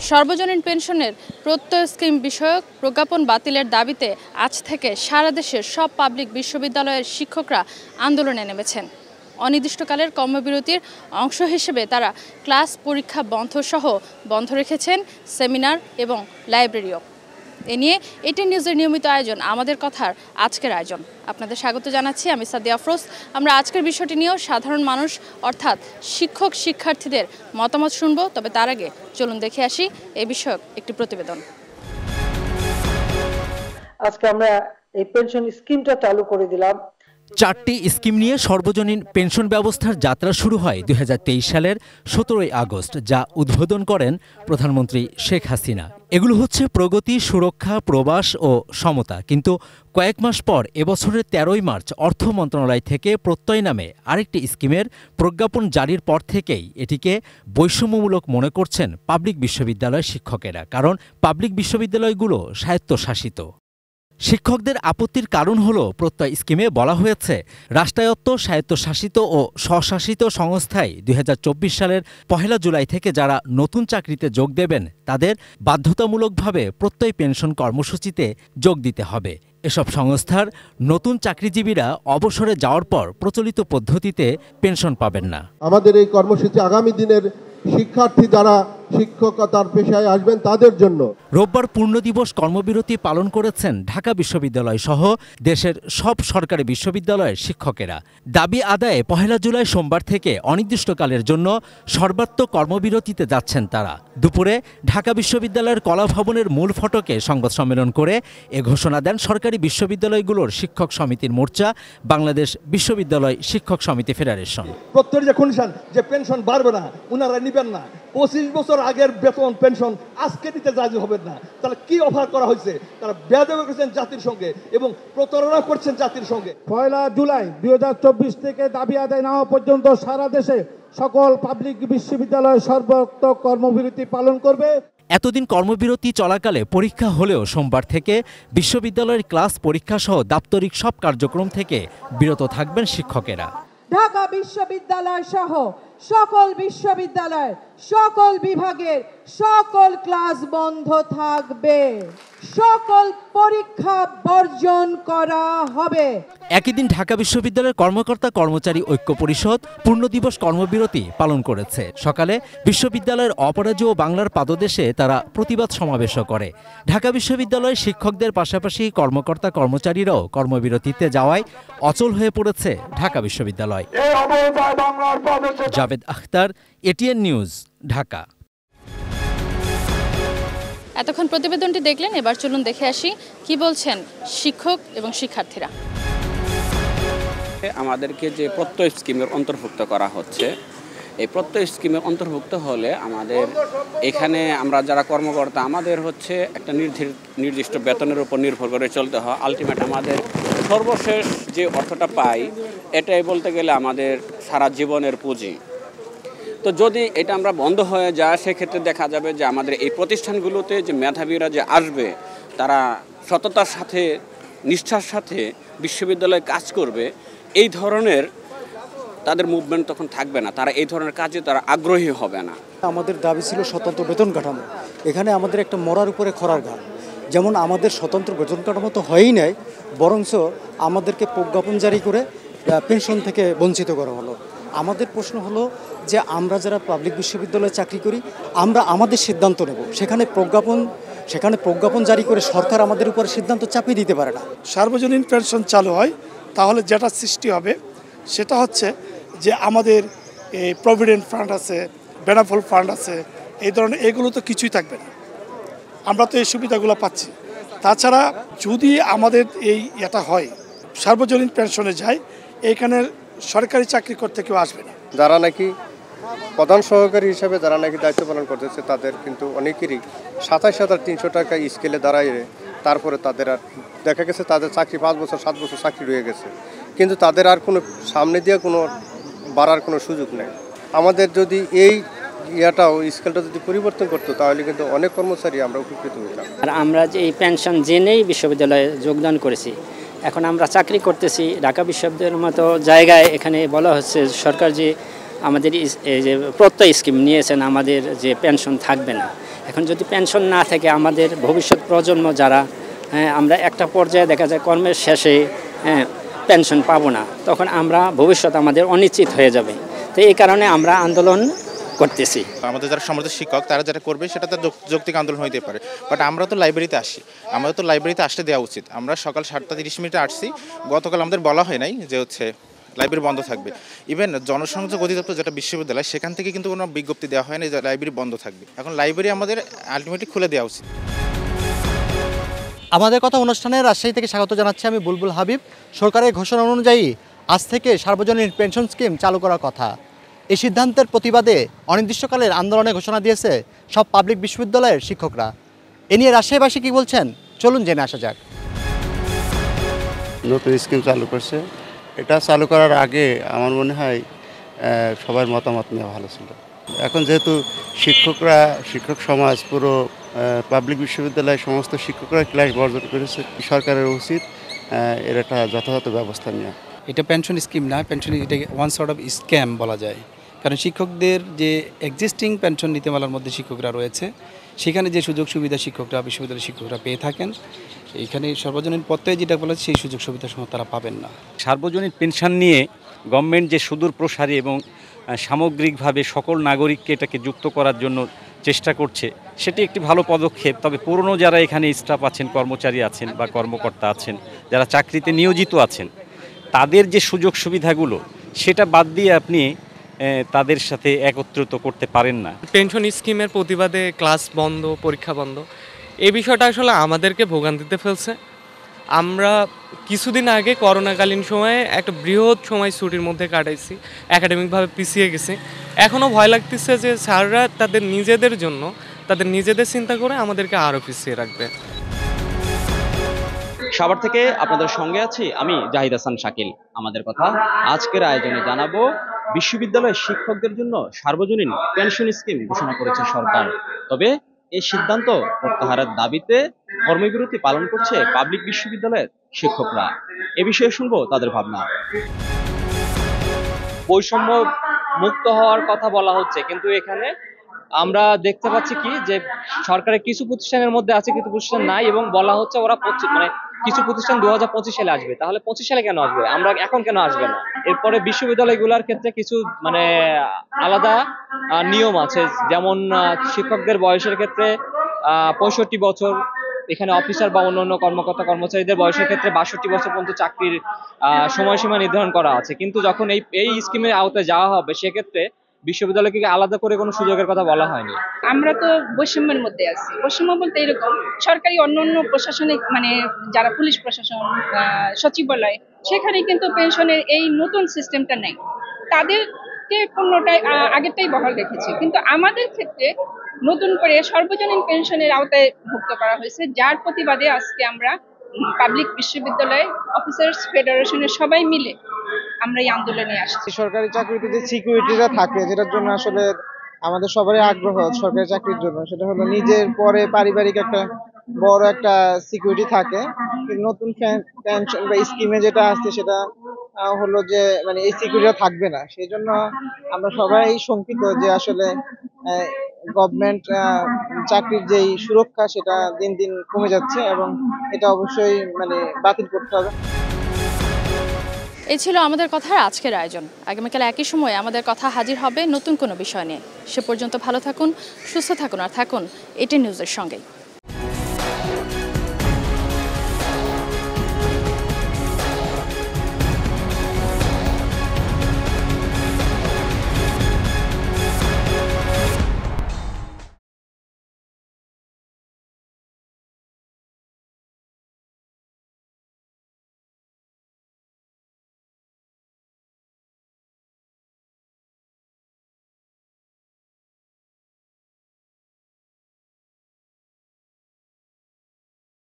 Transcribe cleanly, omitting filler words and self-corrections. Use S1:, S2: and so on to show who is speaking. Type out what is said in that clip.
S1: সর্বজনীন পেনশনের প্রত্যয় স্কিম বিষয়ক প্রজ্ঞাপন বাতিলের দাবিতে আজ থেকে সারা দেশের সব পাবলিক বিশ্ববিদ্যালয়ের শিক্ষকরা আন্দোলনে নেমেছেন। অনির্দিষ্টকালের কর্মবিরতির অংশ হিসেবে তারা ক্লাস পরীক্ষা বন্ধ রেখেছেন সেমিনার এবং লাইব্রেরিও। এ নিয়ে এটিএন নিউজের নিয়মিত আয়োজন আমাদের কথার আজকের আয়োজন। আপনাদের স্বাগত জানাচ্ছি, আমি সাদিয়া আফরোজ। আমরা আজকের বিষয়টি নিয়েও সাধারণ মানুষ অর্থাৎ শিক্ষক শিক্ষার্থীদের মতামত শুনব। তবে তার আগে চলুন দেখে আসি এ বিষয়ক একটি প্রতিবেদন।
S2: আজকে আমরা এই পেনশন স্কিমটা চালু করে দিলাম।
S3: 4টি স্কিম নিয়ে সর্বজনীন পেনশন ব্যবস্থার যাত্রা শুরু হয় 2023 সালের 17 আগস্ট, যা উদ্বোধন করেন প্রধানমন্ত্রী শেখ হাসিনা। এগুলো হচ্ছে প্রগতি, সুরক্ষা, প্রবাস ও সমতা। কিন্তু কয়েক মাস পর এবছরের 13 মার্চ অর্থ মন্ত্রণালয় থেকে প্রত্যয় নামে আরেকটি স্কিমের প্রজ্ঞাপন জারির পর থেকেই এটিকে বৈষম্যমূলক মনে করছেন পাবলিক বিশ্ববিদ্যালয়ের শিক্ষকেরা। কারণ পাবলিক বিশ্ববিদ্যালয়গুলো স্বায়ত্তশাসিত। শিক্ষকদের আপত্তির কারণ হলো প্রত্যয় স্কিমে বলা হয়েছে রাষ্ট্রায়ত্ত, স্বায়ত্তশাসিত ও স্বশাসিত সংস্থায় 2024 সালের 1 জুলাই থেকে যারা নতুন চাকরিতে যোগ দেবেন তাদের বাধ্যতামূলকভাবে প্রত্যয় পেনশন কর্মসূচিতে যোগ দিতে হবে। এসব সংস্থার নতুন চাকরিজীবীরা অবসরে যাওয়ার পর প্রচলিত পদ্ধতিতে পেনশন পাবেন না।
S4: আমাদের এই কর্মসূচি আগামী দিনের শিক্ষার্থী যারা শিক্ষকতার পেশায় আসবেন তাদের জন্য।
S3: রোববার পূর্ণ দিবস কর্মবিরতি পালন করেছেন ঢাকা বিশ্ববিদ্যালয় সহ দেশের সব সরকারি বিশ্ববিদ্যালয়ের শিক্ষকেরা। দাবি আদায়ে 1 জুলাই সোমবার থেকে অনির্দিষ্টকালের জন্য সর্বাত্মক কর্মবিরতিতে যাচ্ছেন তারা। দুপুরে ঢাকা বিশ্ববিদ্যালয়ের কলা ভবনের মূল ফটকে সংবাদ সম্মেলন করে এ ঘোষণা দেন সরকারি বিশ্ববিদ্যালয়গুলোর শিক্ষক সমিতির মোর্চা, বাংলাদেশ বিশ্ববিদ্যালয় শিক্ষক সমিতি ফেডারেশন।
S5: প্রত্যেক যে কন্ডিশন যে পেনশন বাড়বে না, ওনারা নিবেন না। 25 বছর আগের বেতন পেনশন আজকে দিতে রাজি হবেন না। তাহলে কি অফার করা হয়েছে? তারা বেয়াদবি করেছেন জাতির সঙ্গে এবং প্রতারণা করছেন জাতির সঙ্গে।
S6: 1 জুলাই 2024 থেকে দাবি আদায় না হওয়া পর্যন্ত সারা দেশে সকল পাবলিক বিশ্ববিদ্যালয় সর্বাত্মক কর্মবিরতি পালন করবে।
S3: এতদিন কর্মবিরতি চলাকালে পরীক্ষা হলেও সোমবার থেকে বিশ্ববিদ্যালয়ের ক্লাস পরীক্ষা সহ দাপ্তরিক সব কার্যক্রম থেকে বিরত থাকবেন শিক্ষকেরা।
S7: ঢাকা বিশ্ববিদ্যালয় সহ সকল বিশ্ববিদ্যালয় সকল বিভাগের সকল ক্লাস বন্ধ থাকবে, সকল পরীক্ষা বর্জন করা হবে।
S3: একই দিন ঢাকা বিশ্ববিদ্যালয়ের কর্মকর্তা কর্মচারী ঐক্য পরিষদ পূর্ণ দিবস কর্মবিরতি পালন করেছে। সকালে বিশ্ববিদ্যালয়ের অপরাজেয় বাংলার পাদদেশে তারা প্রতিবাদ সমাবেশও করে। ঢাকা বিশ্ববিদ্যালয়ের শিক্ষকদের পাশাপাশি কর্মকর্তা কর্মচারীরাও কর্মবিরতিতে যাওয়ায় অচল হয়ে পড়েছে ঢাকা বিশ্ববিদ্যালয়। Javed Akhtar, ATN news, Dhaka.
S1: এতক্ষণ প্রতিবেদনটি দেখলেন, এবার চলুন দেখে আসি কি বলছেন শিক্ষক এবং শিক্ষার্থীরা।
S8: আমাদেরকে যে প্রত্যয় স্কিমের অন্তর্ভুক্ত করা হচ্ছে, এই প্রত্যয় স্কিমের অন্তর্ভুক্ত হলে আমাদের এখানে আমরা যারা কর্মকর্তা আমাদের হচ্ছে একটা নির্দিষ্ট বেতনের উপর নির্ভর করে চলতে হয়। আলটিমেট আমাদের সর্বশেষ যে অর্থটা পাই এটাই বলতে গেলে আমাদের সারা জীবনের পুঁজি। তো যদি এটা আমরা বন্ধ হয়ে যায় সেক্ষেত্রে দেখা যাবে যে আমাদের এই প্রতিষ্ঠানগুলোতে যে মেধাবীরা যে আসবে তারা সততার সাথে নিষ্ঠার সাথে বিশ্ববিদ্যালয়ে কাজ করবে, এই ধরনের তাদের মুভমেন্ট তখন থাকবে না, তারা এই ধরনের কাজে তারা আগ্রহী হবে না।
S9: আমাদের দাবি ছিল স্বতন্ত্র বেতন কাঠামো। এখানে আমাদের একটা মরার উপরে খরার ঘাট। যেমন আমাদের স্বতন্ত্র বেতন কাঠামো তো হয়ই নাই, বরঞ্চ আমাদেরকে প্রজ্ঞাপন জারি করে পেনশন থেকে বঞ্চিত করা হলো। আমাদের প্রশ্ন হলো যে আমরা যারা পাবলিক বিশ্ববিদ্যালয়ে চাকরি করি আমরা আমাদের সিদ্ধান্ত নেব, সেখানে প্রজ্ঞাপন জারি করে সরকার আমাদের উপরে সিদ্ধান্ত চাপিয়ে দিতে পারে না।
S10: সার্বজনীন পেনশন চালু হয় তাহলে যেটা সৃষ্টি হবে সেটা হচ্ছে যে আমাদের এই প্রভিডেন্ট ফান্ড আছে, বেনাফল ফান্ড আছে, এই ধরনের এগুলো তো কিছুই থাকবে না। আমরা তো এই সুবিধাগুলো পাচ্ছি। তাছাড়া যদি আমাদের এটা হয় সার্বজনীন পেনশনে যায়, এইখানে সরকারি চাকরি করতে কেউ আসবে না।
S11: যারা নাকি প্রধান সহকারী হিসাবে যারা নাকি দায়িত্ব পালন করতেছে তাদের কিন্তু অনেকেরই 27,300 টাকা স্কেলে দাঁড়ায়। তারপরে তাদের আর দেখা গেছে তাদের চাকরি 5 বছর 7 বছর চাকরি রয়ে গেছে, কিন্তু তাদের আর কোনো সামনে দিয়ে কোনো বাড়ার কোনো সুযোগ নেই। আমাদের যদি এই স্কেলটা যদি পরিবর্তন করতো তাহলে কিন্তু অনেক কর্মচারী আমরা উপকৃত হইতাম।
S12: আর আমরা যে এই পেনশন জেনেই বিশ্ববিদ্যালয়ে যোগদান করেছি, এখন আমরা চাকরি করতেছি ঢাকা বিশ্ববিদ্যালয়ের মতো জায়গায়। এখানে বলা হচ্ছে সরকার যে আমাদের এই যে প্রত্যয় স্কিম নিয়েছেন আমাদের যে পেনশন থাকবে না, এখন যদি পেনশন না থাকে আমাদের ভবিষ্যৎ প্রজন্ম যারা আমরা একটা পর্যায়ে দেখা যায় কর্মের শেষে পেনশন পাবো না, তখন আমরা ভবিষ্যৎ আমাদের অনিশ্চিত হয়ে যাবে। তো এই কারণে আমরা আন্দোলন করতেছি।
S13: আমাদের যারা সমর্থ শিক্ষক তারা যেটা করবে সেটা তার যৌক্তিক আন্দোলন হইতে পারে, বাট আমরা তো লাইব্রেরিতে আসি, আমাদের তো লাইব্রেরিতে আসতে দেওয়া উচিত। আমরা সকাল 7:30 আসছি, গতকাল আমাদের বলা হয় নাই যে লাইব্রেরি বন্ধ থাকবে। ইভেন জনসংযোগ অধিদপ্তর যেটা বিশ্ববিদ্যালয় সেখান থেকে কিন্তু কোনো বিজ্ঞপ্তি দেওয়া হয়নি যে লাইব্রেরি বন্ধ থাকবে। এখন লাইব্রেরি আমাদের আলটিমেটলি খুলে দেওয়া উচিত।
S9: আমাদের কথা অনুষ্ঠানে রাজশাহী থেকে স্বাগত জানাচ্ছি আমি বুলবুল হাবিব। সরকারের ঘোষণা অনুযায়ী আজ থেকে সার্বজনীন পেনশন স্কিম চালু করার কথা। এই সিদ্ধান্তের প্রতিবাদে অনির্দিষ্টকালের আন্দোলনের ঘোষণা দিয়েছে সব পাবলিক বিশ্ববিদ্যালয়ের শিক্ষকরা। এ নিয়ে রাজশাহীবাসী কী বলছেন চলুন জেনে আসা যাক।
S14: নতুন স্কিম চালু করছে, এটা চালু করার আগে আমার মনে হয় সবার মতামত নেওয়া ভালো ছিল। এখন যেহেতু শিক্ষক সমাজ পুরো পাবলিক বিশ্ববিদ্যালয়ের সমস্ত শিক্ষকরা ক্লাস বর্জন করেছে, সরকারের উচিত এর একটা যথাযথ ব্যবস্থা নেওয়া।
S15: এটা পেনশন স্কিম না, পেনশন এটা ওয়ান সর্ট অফ স্ক্যাম বলা যায়। কারণ শিক্ষকদের যে এক্সিস্টিং পেনশন নীতিমালার মধ্যে শিক্ষকরা রয়েছে, সেখানে যে সুযোগ সুবিধা বিশ্ববিদ্যালয়ের শিক্ষকরা পেয়ে থাকেন, এইখানে সর্বজনীন পত্রে যেটা বলেছে সেই সুযোগ সুবিধা সময় তারা পাবেন না।
S16: সার্বজনীন পেনশন নিয়ে গভর্নমেন্ট যে সুদূর প্রসারী এবং সামগ্রিকভাবে সকল নাগরিককে এটাকে যুক্ত করার জন্য চেষ্টা করছে, সেটি একটি ভালো পদক্ষেপ। তবে পুরনো যারা এখানে স্টাফ আছেন, কর্মচারী আছেন বা কর্মকর্তা আছেন, যারা চাকরিতে নিয়োজিত আছেন, তাদের যে সুযোগ সুবিধাগুলো সেটা বাদ দিয়ে আপনি তাদের সাথে একত্রিত করতে পারেন না।
S17: পেনশন স্কিমের প্রতিবাদে ক্লাস বন্ধ, পরীক্ষা বন্ধ, এই বিষয়টা আসলে আমাদেরকে ভোগান্তিতে ফেলছে। আমরা কিছুদিন আগে করোনাকালীন সময়ে একটা বৃহৎ সময় ছুটির মধ্যে কাটাইছি, একাডেমিকভাবে পিছিয়ে গেছি। এখনও ভয় লাগতেছে যে স্যাররা তাদের নিজেদের জন্য, তাদের নিজেদের চিন্তা করে আমাদেরকে আরও পিছিয়ে রাখবে।
S18: সাভার থেকে আপনাদের সঙ্গে আছি আমি জাহিদ হাসান শাকিল। আমাদের কথা আজকের আয়োজনে জানাবো, বিশ্ববিদ্যালয়ের শিক্ষকদের জন্য সার্বজনীন পেনশন স্কিম ঘোষণা করেছে সরকার। তবে এই সিদ্ধান্ত প্রত্যাহারের দাবিতে কর্মবিরতি পালন করছে পাবলিক বিশ্ববিদ্যালয়ের শিক্ষকরা। এ বিষয়ে শুনবো তাদের ভাবনা। বৈষম্য মুক্ত হওয়ার কথা বলা হচ্ছে, কিন্তু এখানে আমরা দেখতে পাচ্ছি কি যে সরকারের কিছু প্রতিষ্ঠানের মধ্যে আছে, কিছু প্রতিষ্ঠান নাই, এবং বলা হচ্ছে ওরা কিছু প্রতিষ্ঠান 2025 সালে আসবে। তাহলে 25 সালে কেন আসবে, আমরা এখন কেন আসবে না? এরপরে বিশ্ববিদ্যালয়গুলোর ক্ষেত্রে কিছু আলাদা নিয়ম আছে, যেমন শিক্ষকদের বয়সের ক্ষেত্রে 65 বছর, এখানে অফিসার বা অন্যান্য কর্মকর্তা কর্মচারীদের বয়সের ক্ষেত্রে 62 বছর পর্যন্ত চাকরির সময়সীমা নির্ধারণ করা আছে। কিন্তু যখন এই স্কিমের আওতায় যাওয়া হবে, সেক্ষেত্রে বিশ্ববিদ্যালয়কে আলাদা করে কোনো সুযোগের কথা বলা হয়নি।
S19: আমরা তো বৈষম্যের মধ্যে আছি। বৈষম্য বলতে এরকম, সরকারি অন্যান্য প্রশাসনিক যারা পুলিশ প্রশাসন, সচিবালয়, সেখানে কিন্তু পেনশনের এই নতুন সিস্টেমটা নেই। তাদেরকে পূর্ণটাই আগেরটাই বহাল রেখেছে, কিন্তু আমাদের ক্ষেত্রে নতুন করে সর্বজনীন পেনশনের আওতায় ভুক্ত করা হয়েছে, যার প্রতিবাদে আজকে আমরা পাবলিক বিশ্ববিদ্যালয় অফিসার্স ফেডারেশনের সবাই মিলে আমরা এই আন্দোলনে আসছি।
S20: সরকারি চাকরিতে যে সিকিউরিটিটা থাকে, যেটার জন্য আসলে আমাদের সবারই আগ্রহ সরকারি চাকরির জন্য, সেটা হলো নিজের পরে পারিবারিক একটা বড় একটা সিকিউরিটি থাকে। কিন্তু নতুন পেনশন বা স্কিমে যেটা আসছে সেটা হলো যে এই সিকিউরিটিটা থাকবে না। সেই জন্য আমরা সবাই শঙ্কিত যে আসলে গভর্নমেন্ট চাকরির যেই সুরক্ষা সেটা দিন দিন কমে যাচ্ছে, এবং এটা অবশ্যই বাতিল করতে হবে।
S1: এই ছিল আমাদের কথার আজকের আয়োজন। আগামীকাল একই সময়ে আমাদের কথা হাজির হবে নতুন কোনো বিষয় নিয়ে। সে পর্যন্ত ভালো থাকুন, সুস্থ থাকুন, আর থাকুন এটি নিউজের সঙ্গেই।